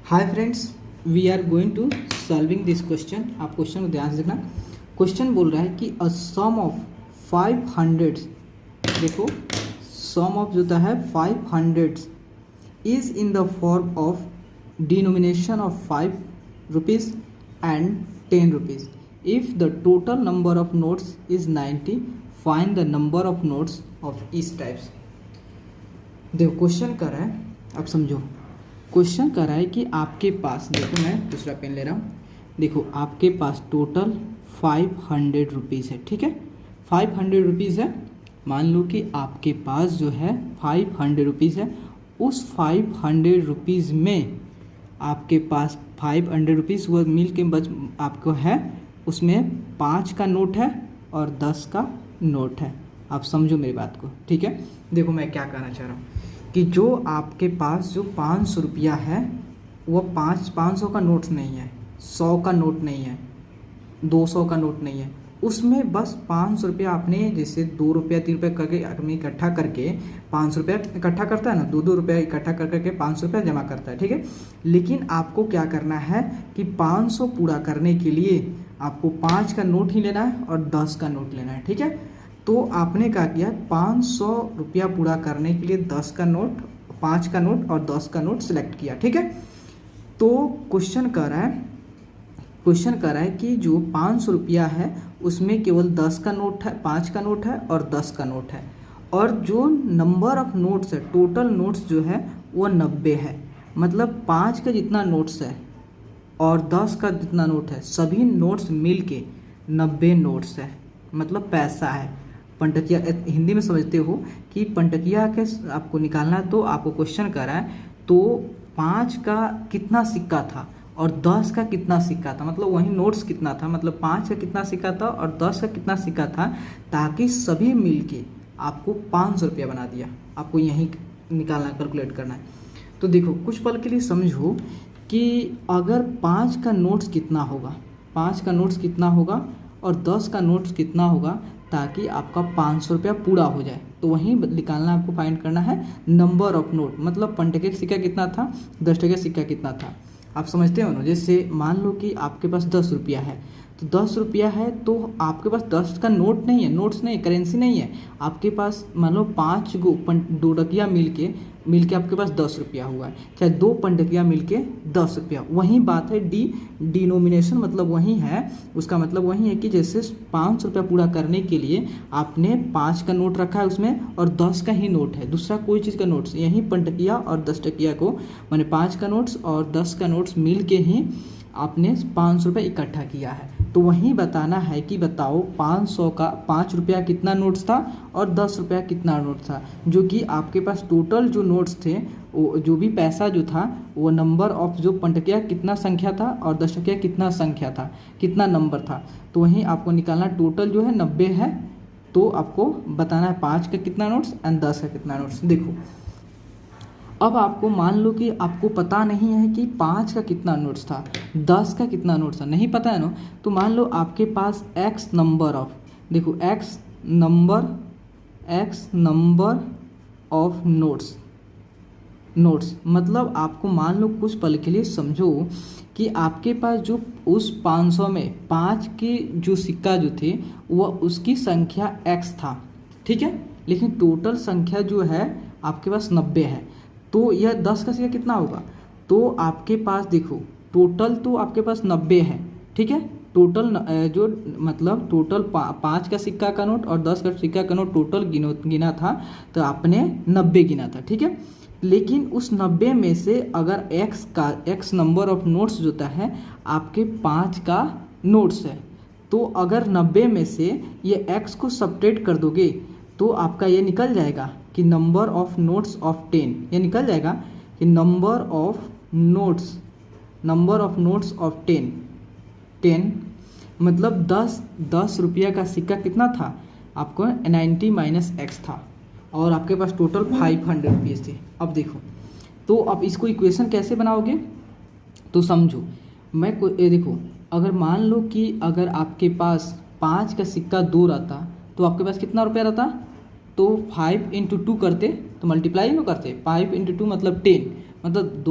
Hi friends, we are going to solving this question. आप question को ध्यान से देखना। क्वेश्चन बोल रहा है कि अ सम ऑफ 500, देखो सम ऑफ जो है 500 is in the form of denomination of 5 rupees and 10 rupees. If the total number of notes is 90, find the number of notes of each types. देखो क्वेश्चन कर रहा है, अब समझो। क्वेश्चन कर रहा है कि आपके पास, देखो मैं दूसरा पेन ले रहा हूँ। देखो आपके पास टोटल 500 रुपीज़ है, ठीक है। 500 रुपीज़ है। मान लो कि आपके पास जो है 500 रुपीज़ है। उस 500 रुपीज़ में आपके पास 500 रुपीज़ वो मिल के बच आपको है, उसमें 5 का नोट है और 10 का नोट है। आप समझो मेरी बात को, ठीक है। देखो मैं क्या कहना चाह रहा हूँ कि जो आपके पास जो 500 रुपया है वो 500 का नोट नहीं है, 100 का नोट नहीं है, 200 का नोट नहीं है। उसमें बस 500 रुपया आपने, जैसे 2 रुपया 3 रुपया करके आदमी इकट्ठा करके 500 रुपया इकट्ठा करता है ना, 2 रुपया इकट्ठा कर करके 500 रुपया जमा करता है, ठीक है। लेकिन आपको क्या करना है कि 500 पूरा करने के लिए आपको 5 का नोट ही लेना है और 10 का नोट लेना है, ठीक है। तो आपने क्या किया, 500 रुपया पूरा करने के लिए 10 का नोट, 5 का नोट और 10 का नोट सिलेक्ट किया, ठीक है। तो क्वेश्चन कर रहा है कि जो 500 रुपया है उसमें केवल 10 का नोट है, 5 का नोट है और 10 का नोट है। और जो नंबर ऑफ नोट्स है, टोटल नोट्स जो है वो 90 है। मतलब 5 का जितना नोट्स है और 10 का जितना नोट है, सभी नोट्स मिल के 90 नोट्स है, मतलब पैसा है। पंटकिया हिंदी में समझते हो कि पंटकिया के आपको निकालना है। तो आपको क्वेश्चन कर रहा है तो 5 का कितना सिक्का था और 10 का कितना सिक्का था, मतलब वही नोट्स कितना था, मतलब 5 का कितना सिक्का था और 10 का कितना सिक्का था, ताकि सभी मिलके आपको 500 रुपया बना दिया। आपको यही निकालना, कैलकुलेट करना है। तो देखो कुछ पल के लिए समझो कि अगर 5 का नोट्स कितना होगा, 5 का नोट्स कितना होगा और 10 का नोट्स कितना होगा, ताकि आपका 500 रुपया पूरा हो जाए। तो वहीं निकालना, आपको फाइंड करना है नंबर ऑफ नोट। मतलब 5 टके का सिक्का कितना था, 10 टके का सिक्का कितना था। आप समझते हो ना। जैसे मान लो कि आपके पास 10 रुपया है, तो 10 रुपया है तो आपके पास 10 का नोट नहीं है, नोट्स नहीं, करेंसी नहीं है आपके पास। मान लो 5 गो 2 टकिया मिल के आपके पास 10 रुपया हुआ है, चाहे 2 पंटकिया मिल के 10 रुपया। वही बात है, डिनोमिनेशन मतलब वही है। उसका मतलब वही है कि जैसे 500 रुपया पूरा करने के लिए आपने 5 का नोट रखा है उसमें और 10 का ही नोट है, दूसरा कोई चीज़ का नोट्स। यही पंटकिया और 10 टकिया को, मैंने 5 का नोट्स और 10 का नोट्स मिल के ही आपने 500 रुपये इकट्ठा किया है। तो वही बताना है कि बताओ 500 का 5 रुपया कितना नोट्स था और 10 रुपया कितना नोट था। जो कि आपके पास टोटल जो नोट्स थे, वो जो भी पैसा जो था, वो नंबर ऑफ जो पंटकिया कितना संख्या था और 10 टकिया कितना संख्या था, कितना नंबर था। तो वहीं आपको निकालना, टोटल जो है 90 है। तो आपको बताना है 5 का कितना नोट्स एंड 10 का कितना नोट्स। देखो अब आपको मान लो कि आपको पता नहीं है कि 5 का कितना नोट्स था, 10 का कितना नोट्स था, नहीं पता है ना। तो मान लो आपके पास x नंबर ऑफ, देखो x नंबर ऑफ नोट्स मतलब आपको मान लो कुछ पल के लिए समझो कि आपके पास जो उस 500 में 5 के जो सिक्का जो थे वह उसकी संख्या x था, ठीक है। लेकिन टोटल संख्या जो है आपके पास 90 है। तो यह 10 का सिक्का कितना होगा, तो आपके पास देखो टोटल तो आपके पास 90 है, ठीक है। टोटल जो मतलब टोटल 5 का सिक्का का नोट और 10 का सिक्का का नोट टोटल गिना था, तो आपने 90 गिना था, ठीक है। लेकिन उस 90 में से अगर x नंबर ऑफ नोट्स जो है आपके 5 का नोट्स है, तो अगर 90 में से ये x को सब्ट्रैक्ट कर दोगे तो आपका ये निकल जाएगा कि नंबर ऑफ नोट्स ऑफ 10, ये निकल जाएगा कि नंबर ऑफ नोट्स ऑफ 10 मतलब 10 रुपया का सिक्का कितना था आपको, 90 माइनस x था और आपके पास टोटल 500 रुपीज़ थे। अब देखो, तो अब इसको इक्वेशन कैसे बनाओगे, तो समझो ये देखो, अगर मान लो कि अगर आपके पास 5 का सिक्का 2 रहता तो आपके पास कितना रुपया रहता, तो 5 × 2 करते तो मल्टीप्लाई में करते, 5 × 2 मतलब 10, मतलब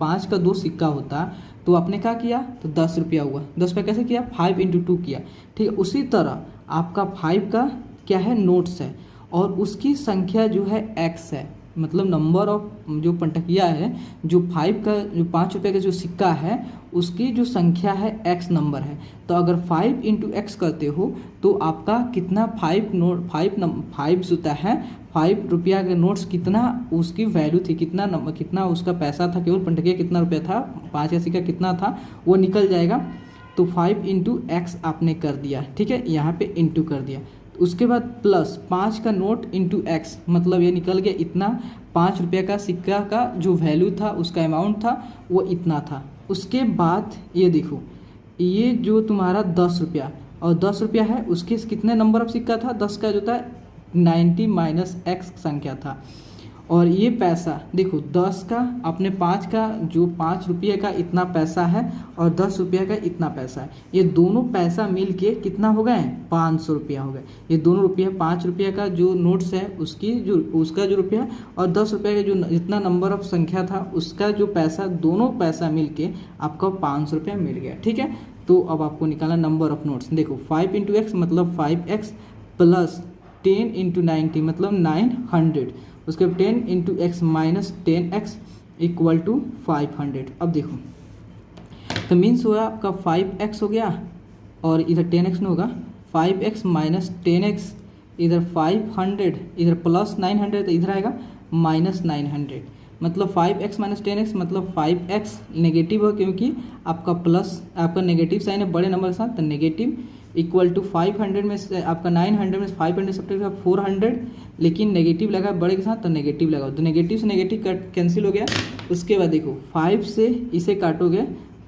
5 का 2 सिक्का होता तो आपने क्या किया, तो 10 रुपया हुआ। 10 रुपया कैसे किया, 5 × 2 किया, ठीक है। उसी तरह आपका 5 का क्या है, नोट्स है, और उसकी संख्या जो है x है, मतलब नंबर ऑफ जो पंटकिया है, जो 5 का जो 5 रुपये का जो सिक्का है उसकी जो संख्या है x नंबर है। तो अगर 5 × x करते हो तो आपका कितना 5 होता है, 5 रुपया के नोट्स कितना उसकी वैल्यू थी, कितना उसका पैसा था, केवल पंटकिया कितना रुपया था, 5 का सिक्का कितना था वो निकल जाएगा। तो 5 × x आपने कर दिया, ठीक है, यहाँ पे इंटू कर दिया। उसके बाद प्लस 5 का नोट इंटू x, मतलब ये निकल गया इतना, 5 रुपये का सिक्का का जो वैल्यू था, उसका अमाउंट था वो इतना था। उसके बाद ये देखो, ये जो तुम्हारा 10 रुपया और 10 रुपया है, उसके कितने नंबर ऑफ सिक्का था, 10 का जो था 90 माइनस x संख्या था। और ये पैसा देखो 10 का अपने 5 का जो 5 रुपये का इतना पैसा है और 10 रुपये का इतना पैसा है, ये दोनों पैसा मिल के कितना हो गए, 500 रुपया हो गए। ये दोनों रुपये 5 रुपये का जो नोट्स है उसका जो रुपया और 10 रुपये का जो जितना नंबर ऑफ संख्या था उसका जो पैसा, दोनों पैसा मिल के आपको 500 रुपया मिल गया, ठीक है। तो अब आपको निकालना नंबर ऑफ नोट्स। देखो 5 × x मतलब 5x प्लस 10 × 90 मतलब 900, उसके 10 × x minus 10x equal to 500। अब देखो तो मीन्स हुआ आपका 5x हो गया और इधर 10x में होगा 5x माइनस 10x, इधर 500, इधर प्लस 900 तो इधर आएगा माइनस 900, मतलब 5x माइनस 10x मतलब 5x नेगेटिव हो, क्योंकि आपका प्लस आपका नेगेटिव साइन है बड़े नंबर के साथ, तो नेगेटिव इक्वल टू 500 में से आपका 900 में 500 सब्ट्रैक्ट 400, लेकिन नेगेटिव लगा बड़े के साथ तो नेगेटिव लगा, तो नेगेटिव से नेगेटिव कट कैंसिल हो गया। उसके बाद देखो 5 से इसे काटोगे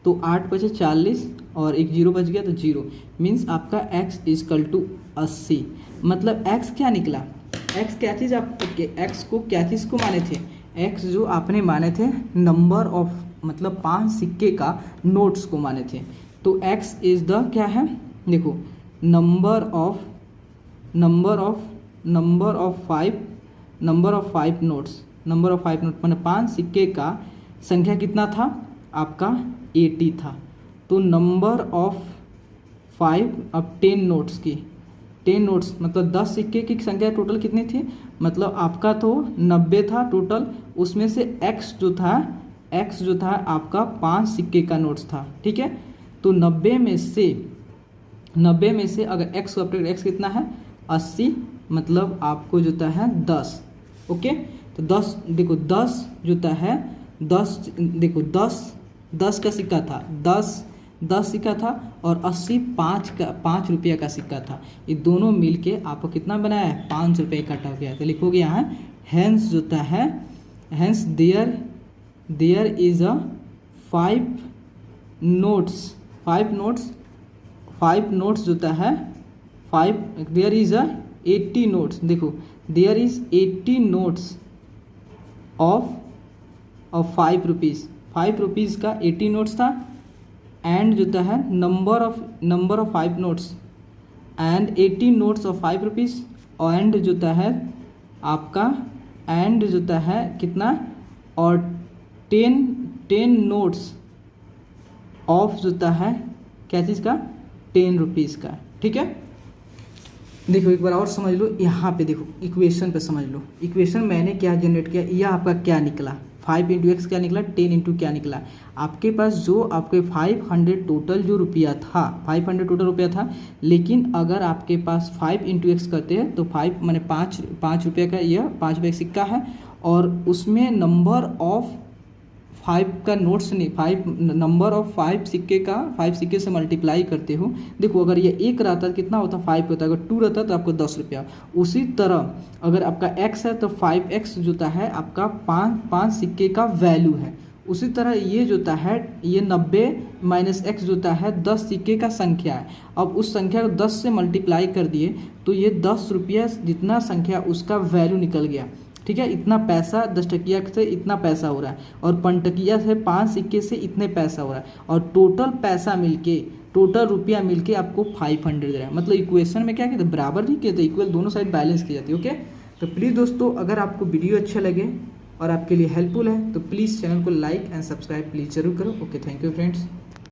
तो 8 बचे 40 और एक 0 बच गया तो 0, मीन्स आपका x इक्वल टू 80। मतलब x क्या निकला, x क्या चीज़, आप x को क्या चीज़ को माने थे, x जो आपने माने थे नंबर ऑफ मतलब 5 सिक्के का नोट्स को माने थे। तो x इज़ द क्या है, देखो number of 5 notes, number of 5 note मैंने 5 सिक्के का संख्या कितना था आपका 80 था। तो नंबर ऑफ 5 अब 10 नोट्स की 10 नोट्स मतलब 10 सिक्के की संख्या टोटल कितनी थी, मतलब आपका तो 90 था टोटल, उसमें से x जो था आपका 5 सिक्के का नोट्स था, ठीक है। तो 90 में से अगर x को अपडेट x कितना है 80, मतलब आपको जोता है 10, ओके। तो 10 देखो 10 जोता है 10, देखो 10 का सिक्का था, 10 सिक्का था और 80 5 रुपये का सिक्का था, ये दोनों मिलके आपको कितना बनाया है 5 रुपये इकट्ठा हो गया। तो लिखोगे यहाँ हैंस जोता है, hence there is a 5 notes जोता है 5, देयर इज अ 80 नोट्स, देखो there is 80 notes of 5 rupees, 5 rupees का 80 नोट्स था, एंड जोता है number of 5 notes and 80 notes of 5 rupees, and जोता है आपका एंड जोता है कितना, और 10 नोट्स ऑफ जोता है क्या चीज़ का 10 रुपीज़ का, ठीक है। देखो एक बार और समझ लो, यहाँ पे देखो इक्वेशन पे समझ लो, इक्वेशन मैंने क्या जनरेट किया, यह आपका क्या निकला 5 × x क्या निकला 10 × क्या निकला। आपके पास जो आपके 500 टोटल जो रुपया था 500 टोटल रुपया था, लेकिन अगर आपके पास 5 × x करते हैं तो 5 माने 5 रुपये का यह 5 रुपये का सिक्का है, और उसमें नंबर ऑफ 5 का नोट्स नहीं, 5 नंबर ऑफ 5 सिक्के का 5 सिक्के से मल्टीप्लाई करते हो। देखो अगर ये 1 रहता कितना होता 5 होता, अगर 2 रहता तो आपको 10 रुपया। उसी तरह अगर आपका x है तो 5x जोता है आपका 5 सिक्के का वैल्यू है। उसी तरह ये जोता है ये 90 माइनस x जोता है 10 सिक्के का संख्या है। अब उस संख्या को 10 से मल्टीप्लाई कर दिए तो ये 10 रुपया जितना संख्या उसका वैल्यू निकल गया, ठीक है। इतना पैसा 10 टकिया से इतना पैसा हो रहा है, और 5 टकिया से 5 सिक्के से इतने पैसा हो रहा है, और टोटल पैसा मिलके टोटल रुपया मिलके आपको 500 दे रहा है। मतलब इक्वेशन में क्या कहते हैं बराबर नहीं कहते, इक्वल दोनों साइड बैलेंस की जाती है, ओके। तो प्लीज़ दोस्तों अगर आपको वीडियो अच्छा लगे और आपके लिए हेल्पफुल है तो प्लीज़ चैनल को लाइक एंड सब्सक्राइब प्लीज़ जरूर करो। Okay, thank you friends.